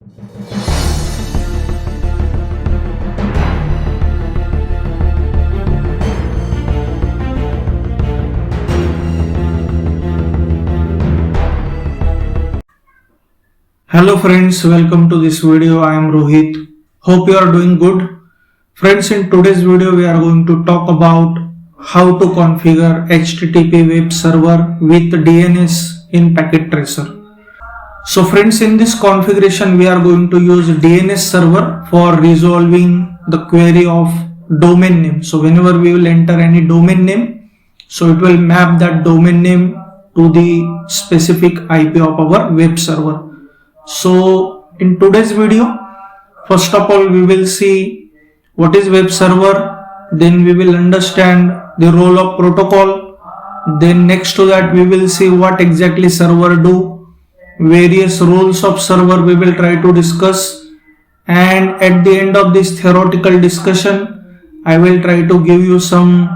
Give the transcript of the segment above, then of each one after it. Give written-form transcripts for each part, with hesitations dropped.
Hello friends, welcome to this video. I am Rohit. Hope you are doing good. Friends, in today's video we are going to talk about how to configure HTTP web server with DNS in Packet Tracer. So friends, in this configuration we are going to use DNS server for resolving the query of domain name. So whenever we will enter any domain name, so it will map that domain name to the specific IP of our web server. So in today's video, first of all we will see what is web server, then we will understand the role of protocol, then next to that we will see what exactly server do, various roles of server we will try to discuss, and at the end of this theoretical discussion I will try to give you some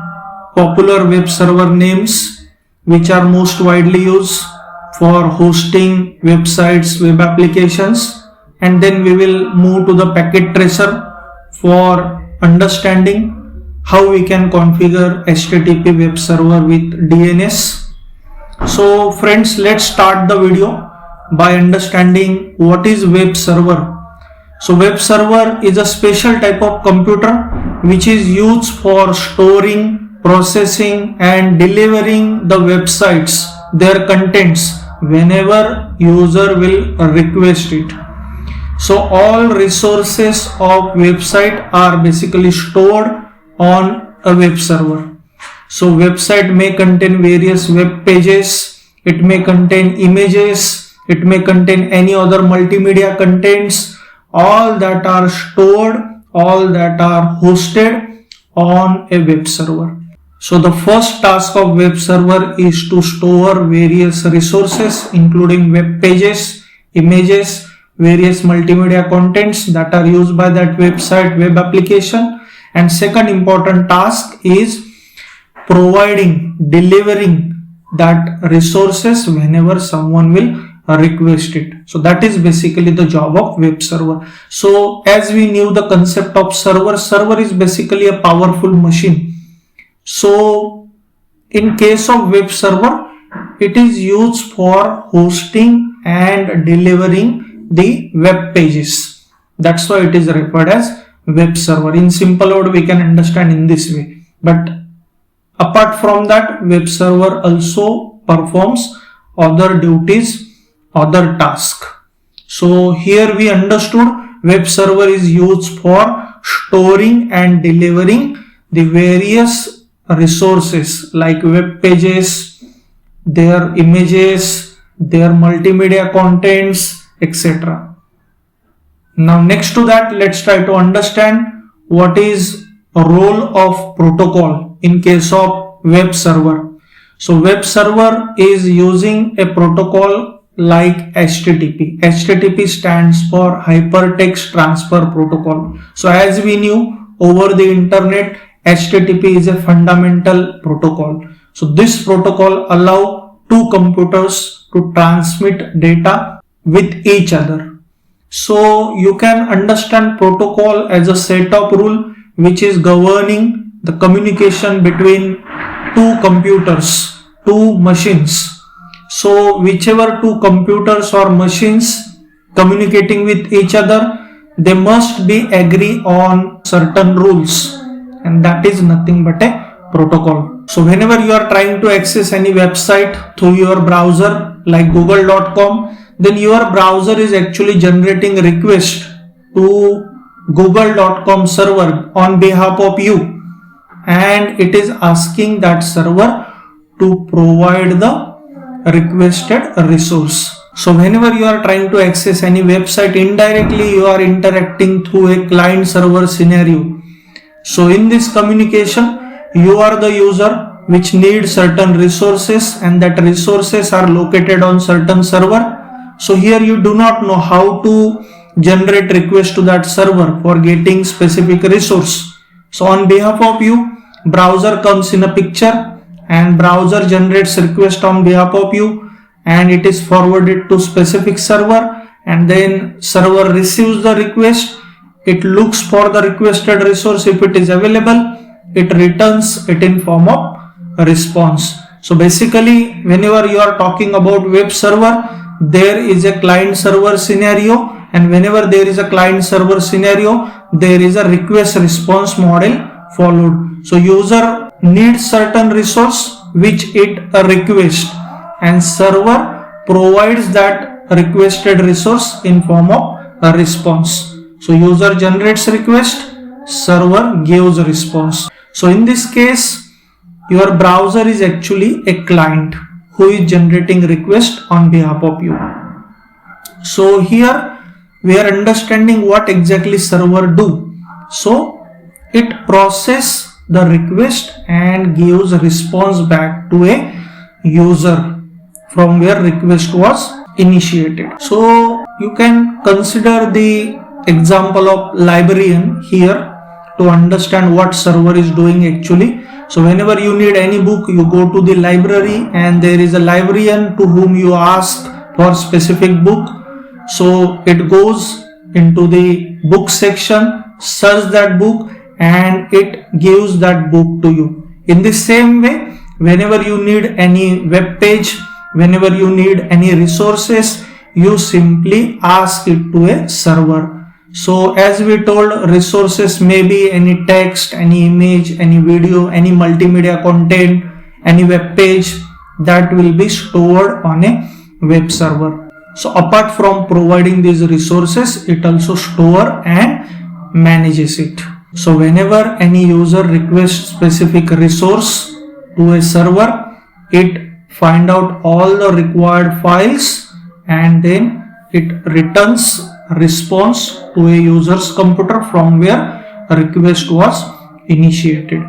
popular web server names which are most widely used for hosting websites, web applications, and then we will move to the packet tracer for understanding how we can configure HTTP web server with DNS. So friends, let's start the video by understanding what is web server. So web server is a special type of computer which is used for storing, processing and delivering the websites, their contents, whenever user will request it. So all resources of website are basically stored on a web server. So website may contain various web pages, it may contain images, it may contain any other multimedia contents, all that are stored, all that are hosted on a web server. So the first task of web server is to store various resources including web pages, images, various multimedia contents that are used by that website, web application. And second important task is delivering that resources whenever someone will request it. So that is basically the job of web server. So as we knew the concept of server is basically a powerful machine. So in case of web server, it is used for hosting and delivering the web pages. That's why it is referred as web server. In simple word we can understand in this way. But apart from that, web server also performs other duties, other tasks. So here we understood web server is used for storing and delivering the various resources like web pages, their images, their multimedia contents, etc. Now next to that, let's try to understand what is a role of protocol in case of web server. So web server is using a protocol like HTTP. HTTP stands for Hypertext Transfer Protocol. So as we knew, over the internet, HTTP is a fundamental protocol. So this protocol allows two computers to transmit data with each other. So you can understand protocol as a set of rules which is governing the communication between two computers, two machines. So whichever two computers or machines communicating with each other, they must be agree on certain rules. And that is nothing but a protocol. So whenever you are trying to access any website through your browser like google.com, then your browser is actually generating a request to google.com server on behalf of you, and it is asking that server to provide the requested resource. So whenever you are trying to access any website, indirectly you are interacting through a client server scenario. So in this communication, you are the user which needs certain resources, and that resources are located on certain server. So here you do not know how to generate request to that server for getting specific resource. So on behalf of you, browser comes in a picture, and browser generates request on behalf of you, and it is forwarded to specific server, and then server receives the request. It looks for the requested resource. If it is available, it returns it in form of a response. So basically, whenever you are talking about web server, there is a client server scenario, and whenever there is a client server scenario, there is a request response model followed. So user needs certain resource which it requests, and server provides that requested resource in form of a response. So user generates request, server gives a response. So in this case, your browser is actually a client who is generating request on behalf of you. So here we are understanding what exactly server do. So it process the request and gives response back to a user from where request was initiated. So you can consider the example of librarian here to understand what server is doing actually. So whenever you need any book, you go to the library and there is a librarian to whom you ask for specific book. So it goes into the book section, search that book, and it gives that book to you. In the same way, whenever you need any web page, whenever you need any resources, you simply ask it to a server. So as we told, resources may be any text, any image, any video, any multimedia content, any web page that will be stored on a web server. So apart from providing these resources, it also store and manages it. So whenever any user requests specific resource to a server, it find out all the required files and then it returns response to a user's computer from where a request was initiated.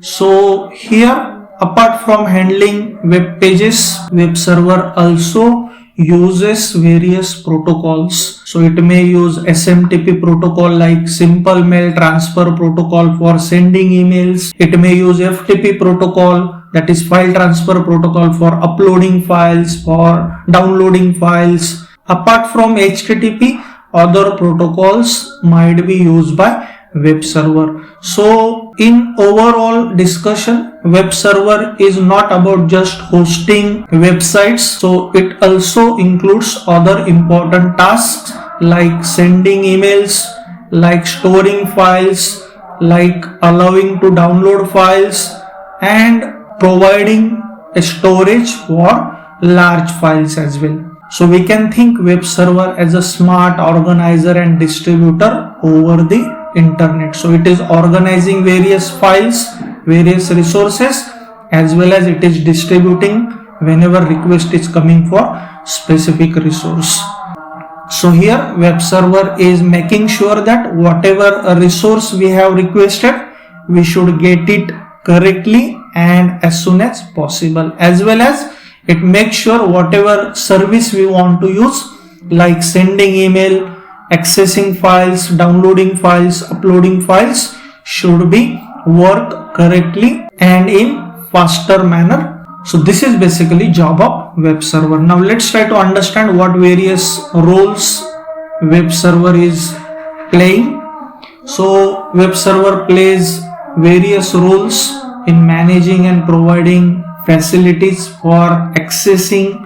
So here, apart from handling web pages, web server also uses various protocols. So it may use SMTP protocol like simple mail transfer protocol for sending emails. It may use FTP protocol, that is file transfer protocol, for uploading files, for downloading files. Apart from HTTP, other protocols might be used by web server. So in overall discussion, web server is not about just hosting websites. So it also includes other important tasks like sending emails, like storing files, like allowing to download files, and providing a storage for large files as well. So we can think web server as a smart organizer and distributor over the internet. So it is organizing various files, various resources, as well as it is distributing whenever request is coming for specific resource. So here web server is making sure that whatever a resource we have requested, we should get it correctly and as soon as possible, as well as it makes sure whatever service we want to use, like sending email, accessing files, downloading files, uploading files, should be work correctly and in faster manner. So this is basically job of web server. Now let's try to understand what various roles web server is playing. So web server plays various roles in managing and providing facilities for accessing,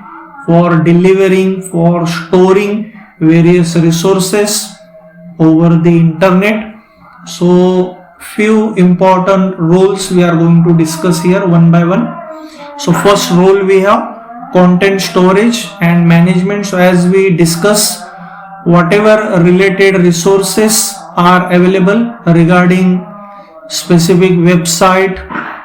for delivering, for storing various resources over the internet. So few important roles we are going to discuss here one by one. So first role we have content storage and management. So as we discuss, whatever related resources are available regarding specific website,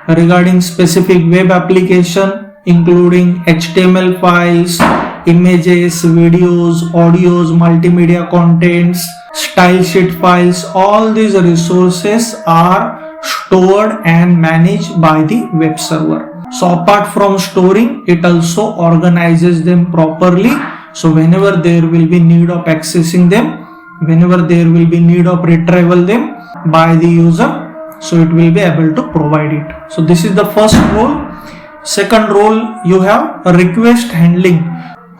regarding specific web application, including HTML files, images, videos, audios, multimedia contents, style sheet files, all these resources are stored and managed by the web server. So apart from storing, it also organizes them properly. So whenever there will be need of accessing them, whenever there will be need of retrieval them by the user, so it will be able to provide it. So this is the first role. Second role, you have request handling.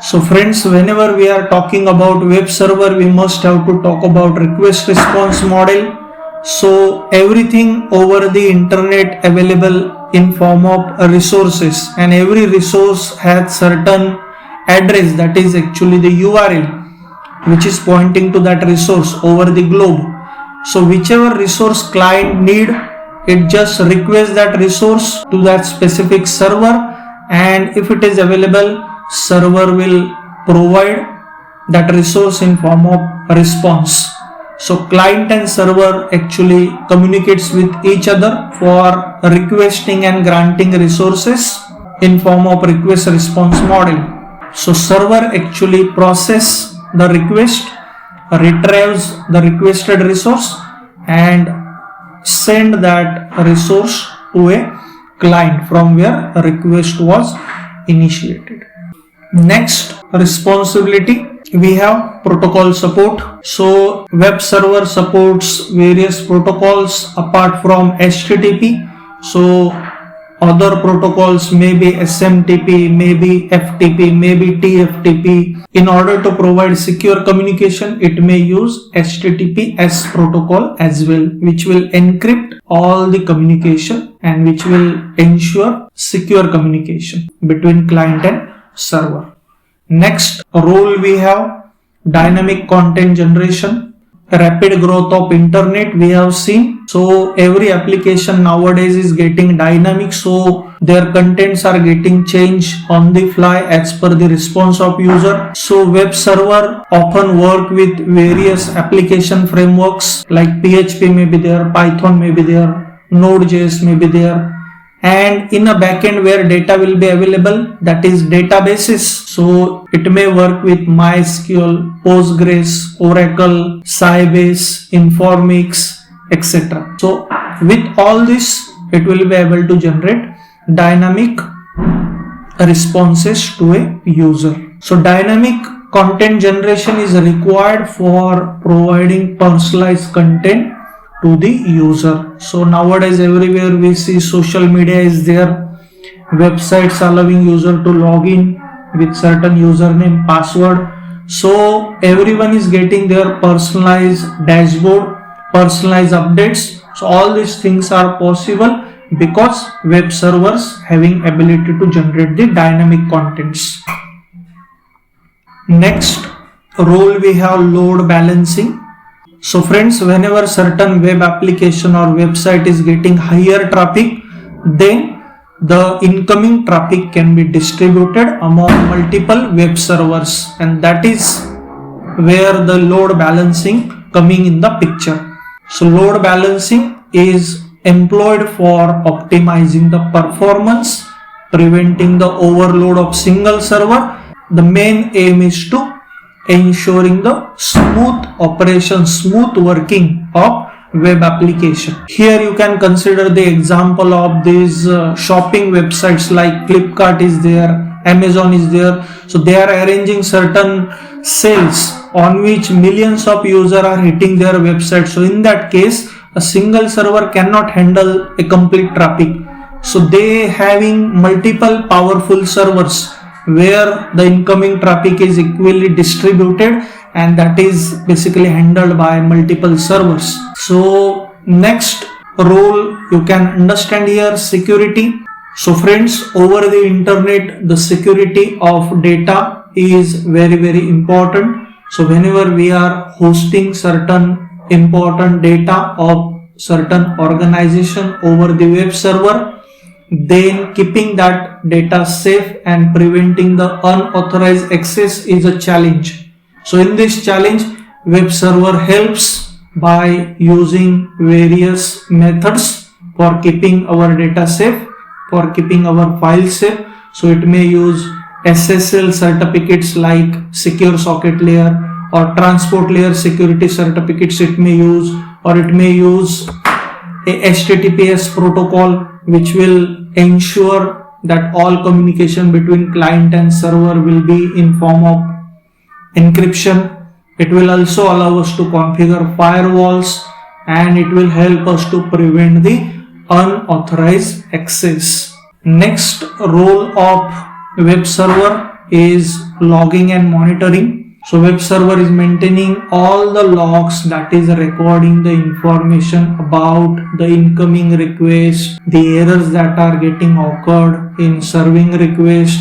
So friends, whenever we are talking about web server, we must have to talk about request response model. So everything over the internet available in form of resources, and every resource has certain address, that is actually the URL, which is pointing to that resource over the globe. So whichever resource client need, it just requests that resource to that specific server, and if it is available, server will provide that resource in form of response. So client and server actually communicates with each other for requesting and granting resources in form of request response model. So server actually process the request, retrieves the requested resource and send that resource to a client from where a request was initiated. Next responsibility, we have protocol support. So web server supports various protocols apart from HTTP. So other protocols may be SMTP, maybe FTP, maybe TFTP. In order to provide secure communication, it may use HTTPS protocol as well, which will encrypt all the communication and which will ensure secure communication between client and server. Next role we have dynamic content generation. Rapid growth of internet we have seen. So every application nowadays is getting dynamic, so their contents are getting changed on the fly as per the response of user. So web server often work with various application frameworks like PHP may be there, Python may be there, Node.js may be there, and in a backend where data will be available, that is databases. So it may work with MySQL, Postgres, Oracle, Sybase, Informix, etc. So with all this, it will be able to generate dynamic responses to a user. So dynamic content generation is required for providing personalized content to the user. So nowadays everywhere we see social media is there, websites allowing user to log in with certain username, password. So everyone is getting their personalized dashboard, personalized updates. So all these things are possible because web servers having ability to generate the dynamic contents. Next role we have load balancing. So friends, whenever certain web application or website is getting higher traffic, then the incoming traffic can be distributed among multiple web servers, and that is where the load balancing coming in the picture. So load balancing is employed for optimizing the performance, preventing the overload of single server. The main aim is to ensuring the smooth operation, smooth working of web application. Here you can consider the example of these shopping websites like Flipkart is there, Amazon is there. So they are arranging certain sales on which millions of users are hitting their website. So in that case, a single server cannot handle a complete traffic. So they having multiple powerful servers where the incoming traffic is equally distributed, and that is basically handled by multiple servers. So next role you can understand here, security. So friends, over the internet the security of data is very important. So whenever we are hosting certain important data of certain organization over the web server, then keeping that data safe and preventing the unauthorized access is a challenge. So in this challenge, web server helps by using various methods for keeping our data safe, for keeping our files safe. So it may use SSL certificates like secure socket layer or transport layer security certificates it may use, or it may use a HTTPS protocol which will ensure that all communication between client and server will be in form of encryption. It will also allow us to configure firewalls, and it will help us to prevent the unauthorized access. Next role of web server is logging and monitoring. So web server is maintaining all the logs, that is recording the information about the incoming request, the errors that are getting occurred in serving request,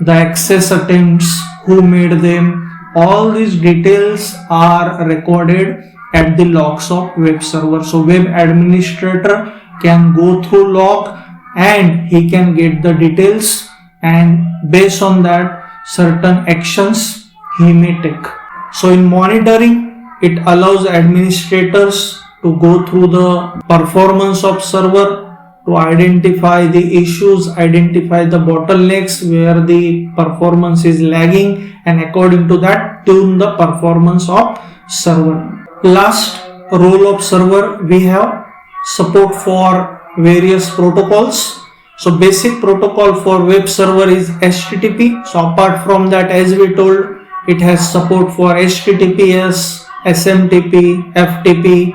the access attempts, who made them. All these details are recorded at the logs of web server. So web administrator can go through log and he can get the details, and based on that certain actions he may take. So in monitoring, it allows administrators to go through the performance of server, to identify the issues, identify the bottlenecks where the performance is lagging, and according to that tune the performance of server. Last role of server, we have support for various protocols. So basic protocol for web server is HTTP. So apart from that, as we told, it has support for HTTPS, SMTP, FTP,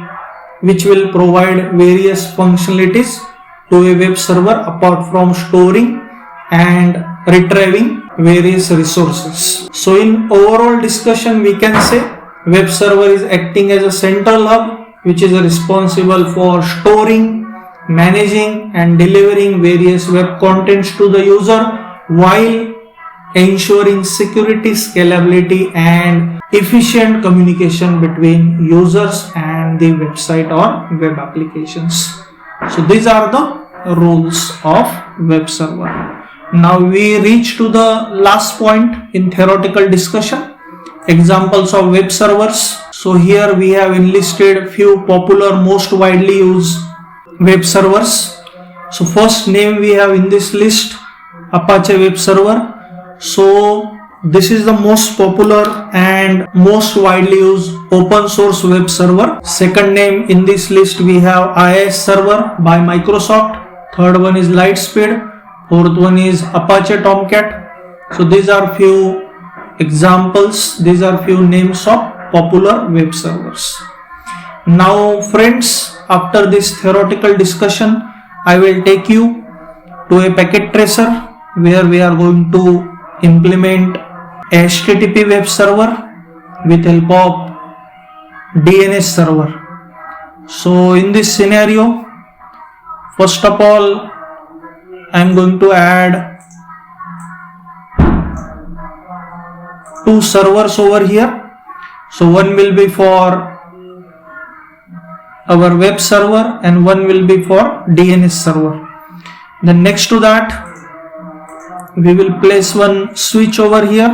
which will provide various functionalities to a web server apart from storing and retrieving various resources. So in overall discussion, we can say web server is acting as a central hub which is responsible for storing, managing and delivering various web contents to the user while ensuring security, scalability and efficient communication between users and the website or web applications. So these are the roles of web server. Now we reach to the last point in theoretical discussion, examples of web servers. So here we have enlisted few popular, most widely used web servers. So first name we have in this list, Apache web server. So this is the most popular and most widely used open source web server. Second name in this list we have IIS server by Microsoft. Third one is Lightspeed. Fourth one is Apache Tomcat. So these are few examples, these are few names of popular web servers. Now friends, after this theoretical discussion, I will take you to a packet tracer where we are going to implement HTTP web server with help of DNS server. So in this scenario, first of all, I am going to add two servers over here. So one will be for our web server and one will be for DNS server. Then next to that, we will place one switch over here,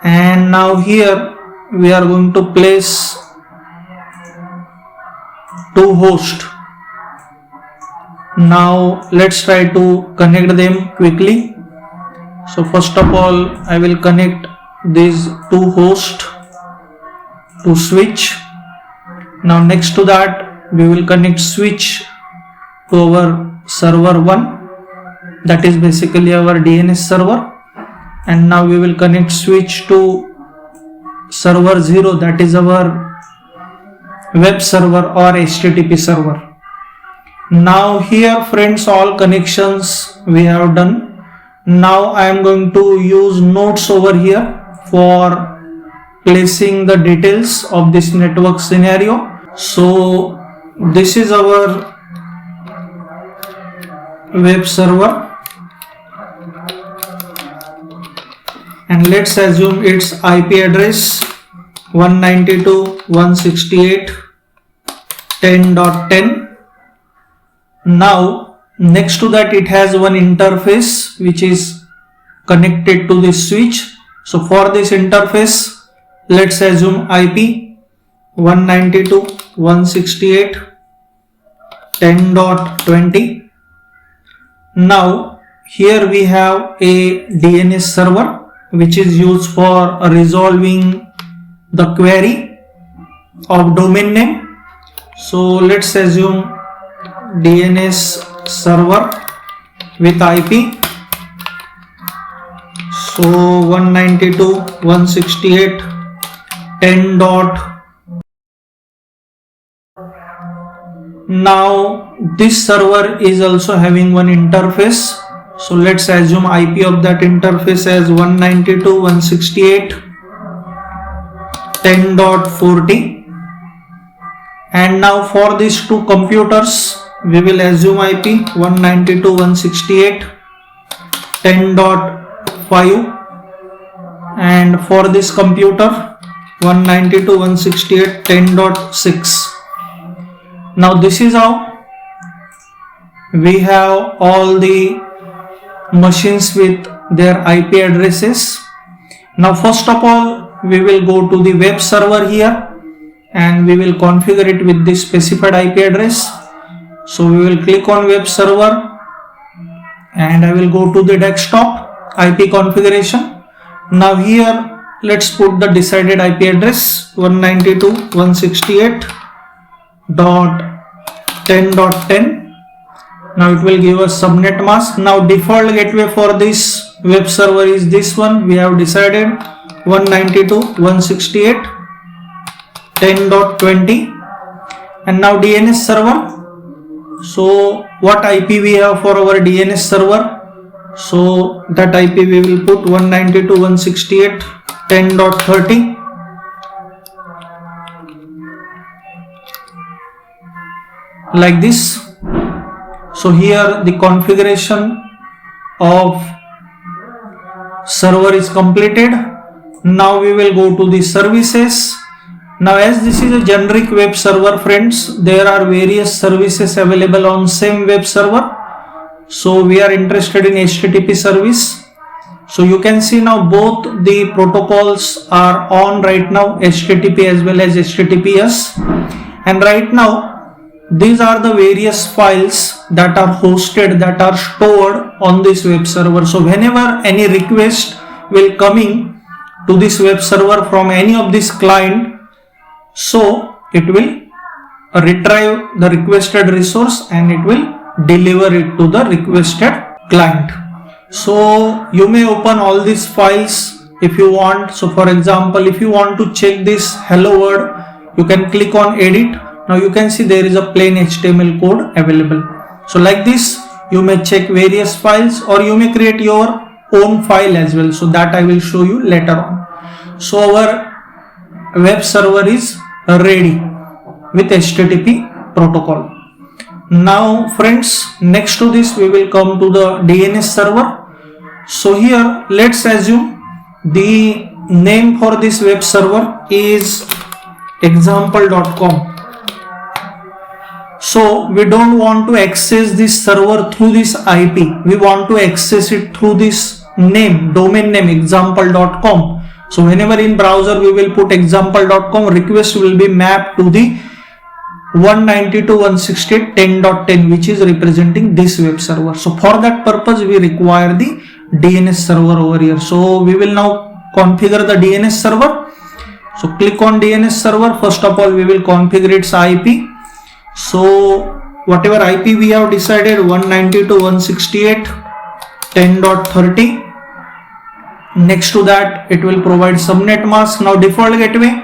and now here we are going to place two hosts. Now let's try to connect them quickly. So first of all, I will connect these two hosts to switch. Now next to that, we will connect switch to our server 1, that is basically our DNS server, and now we will connect switch to server 0, that is our web server or HTTP server. Now here friends, all connections we have done. Now I am going to use nodes over here for placing the details of this network scenario. So this is our web server, and let's assume its IP address 192.168.10.10. Now next to that, it has one interface which is connected to this switch. So for this interface, let's assume IP 192.168.10.20. Now here we have a DNS server which is used for resolving the query of domain name. So let's assume DNS server with IP. So 192.168.10.20 Now this server is also having one interface. So let's assume IP of that interface as 192.168.10.40. And now for these two computers, we will assume IP 192.168.10.5, and for this computer 192.168.10.6. Now this is how we have all the machines with their IP addresses. Now first of all, we will go to the web server here and we will configure it with the specified IP address. So we will click on web server and I will go to the desktop IP configuration. Now here let's put the decided IP address 192.168.10.10. Now it will give us subnet mask. Now default gateway for this web server is this one. We have decided 192.168.10.20. and now DNS server. So what IP we have for our DNS server? So that IP we will put 192.168.10.30. like this. So here the configuration of server is completed. Now we will go to the services. Now as this is a generic web server, friends, there are various services available on same web server. So we are interested in HTTP service. So you can see now both the protocols are on right now, HTTP as well as HTTPS. And right now these are the various files that are hosted, that are stored on this web server. So whenever any request will coming to this web server from any of this client, so it will retrieve the requested resource and it will deliver it to the requested client. So you may open all these files if you want. So for example, if you want to check this hello world, you can click on edit. Now you can see there is a plain HTML code available. So like this you may check various files, or you may create your own file as well. So that I will show you later on. So our web server is ready with HTTP protocol. Now friends, next to this we will come to the DNS server. So here let's assume the name for this web server is example.com. So we don't want to access this server through this IP. We want to access it through this name, domain name example.com. So whenever in browser we will put example.com, request will be mapped to the 192.168.10.10, which is representing this web server. So for that purpose we require the DNS server over here. So we will now configure the DNS server. So click on DNS server. First of all we will configure its IP. So whatever IP we have decided, 192.168.10.30. Next to that it will provide subnet mask. Now default gateway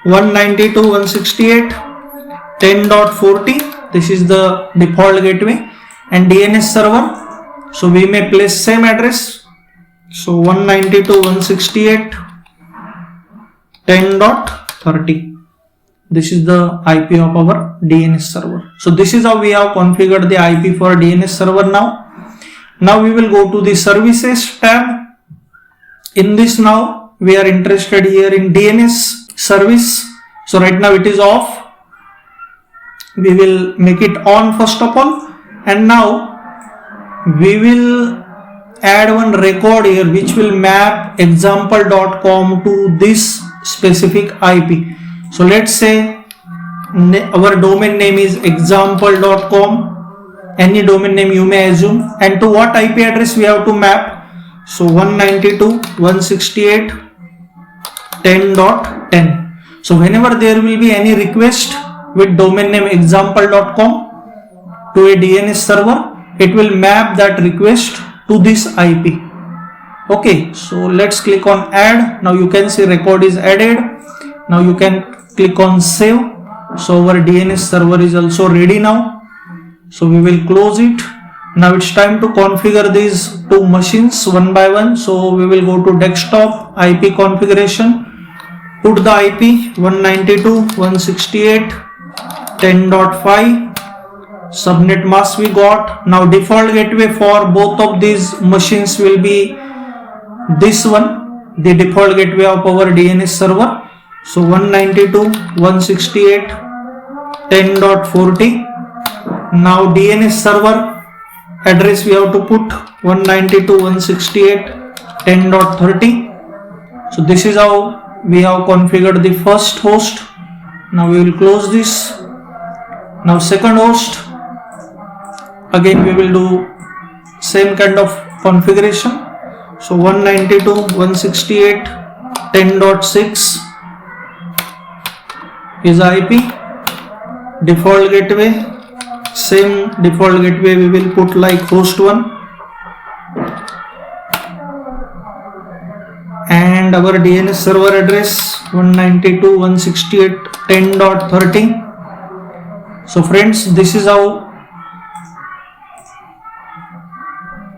192.168.10.40. this is the default gateway, and DNS server. So we may place same address. So 192.168.10.30. this is the IP of our DNS server. So this is how we have configured the IP for DNS server. Now we will go to the services tab. In this now we are interested here in DNS service. So right now it is off. We will make it on first of all, and now we will add one record here which will map example.com to this specific IP. So let's say our domain name is example.com, any domain name you may assume, and to what IP address we have to map. So 192.168.10.10. So whenever there will be any request with domain name example.com to a DNS server, it will map that request to this IP. Okay, so let's click on add. Now you can see record is added. Now you can click on save. So our DNS server is also ready now. So we will close it. Now it's time to configure these two machines one by one. So we will go to desktop, IP configuration, put the IP 192.168.10.5, subnet mask we got. Now default gateway for both of these machines will be this one, the default gateway of our DNS server. So 192.168.10.40. Now DNS server address we have to put 192.168.10.30. so this is how we have configured the first host. Now we will close this. Now second host, again we will do same kind of configuration. So 192.168.10.6 is IP. Default gateway, same default gateway we will put like host 1, and our DNS server address 192.168.10.30. so friends, this is how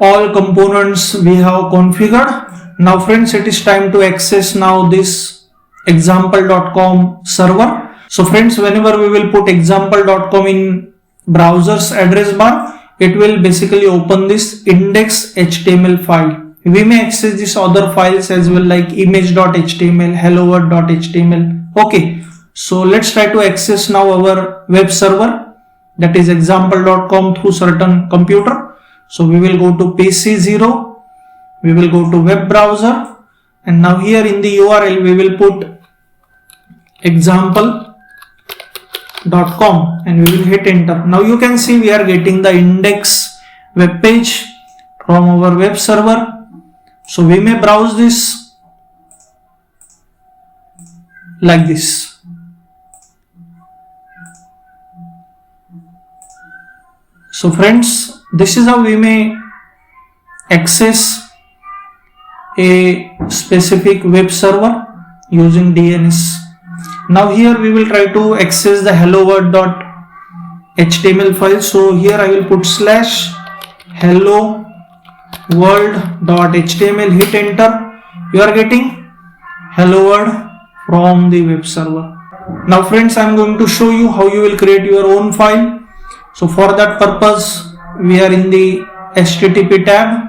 all components we have configured. Now friends, it is time to access now this example.com server. So friends, whenever we will put example.com in browser's address bar, it will basically open this index.html file. We may access these other files as well, like image.html, helloworld.html. Okay, so let's try to access now our web server, that is example.com, through certain computer. So we will go to PC0, we will go to web browser, and now here in the URL we will put example.com and we will hit enter. Now you can see we are getting the index web page from our web server. So we may browse this like this. So friends, this is how we may access a specific web server using DNS. Now here we will try to access the helloworld.html file. So here I will put /helloworld.html, hit enter. You are getting hello world from the web server. Now friends, I am going to show you how you will create your own file. So for that purpose, we are in the SMTP tab,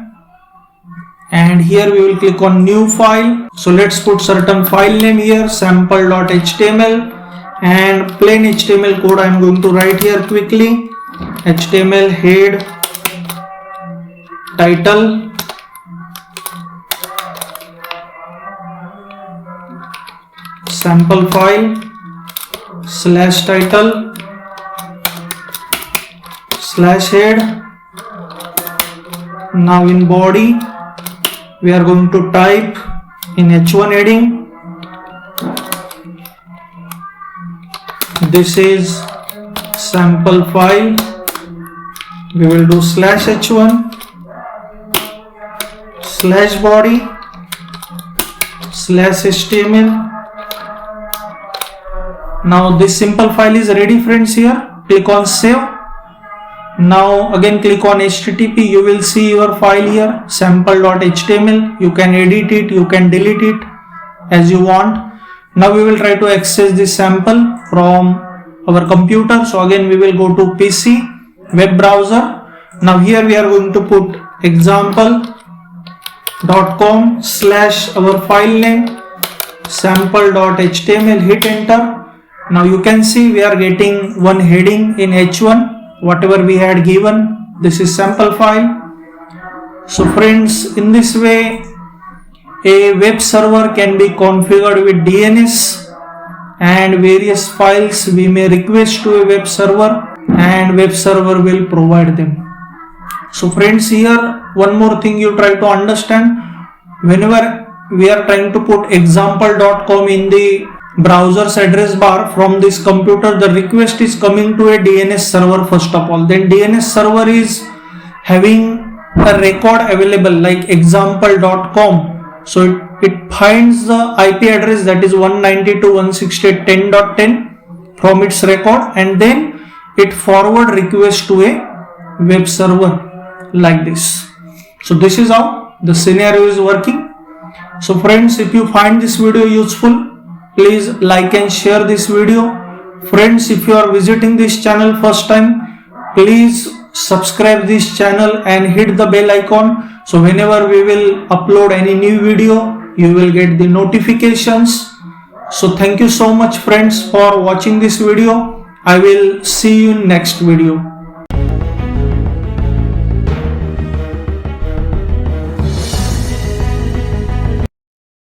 and here we will click on new file. So let's put certain file name here, sample.html, and plain HTML code I am going to write here quickly. HTML head, title, sample file, /title, /head. Now in body we are going to type in H1 heading, this is sample file. We will do /h1, /body, /html. Now this simple file is ready friends. Here click on save. Now again click on HTTP. You will see your file here, sample.html. You can edit it, you can delete it as you want. Now we will try to access this sample from our computer. So again we will go to PC, web browser. Now here we are going to put example.com / our file name, sample.html, hit enter. Now you can see we are getting one heading in H1, whatever we had given. This is sample file. So friends, in this way a web server can be configured with DNS, and various files we may request to a web server, and web server will provide them. So friends, here one more thing you try to understand. Whenever we are trying to put example.com in the browser's address bar from this computer, the request is coming to a DNS server first of all. Then DNS server is having a record available like example.com. So it finds the IP address, that is 192.168.10.10, from its record, and then it forward request to a web server like this. So this is how the scenario is working. So friends, if you find this video useful, please like and share this video. Friends, if you are visiting this channel first time, please subscribe this channel and hit the bell icon. So whenever we will upload any new video, you will get the notifications. So thank you so much friends for watching this video. I will see you in next video.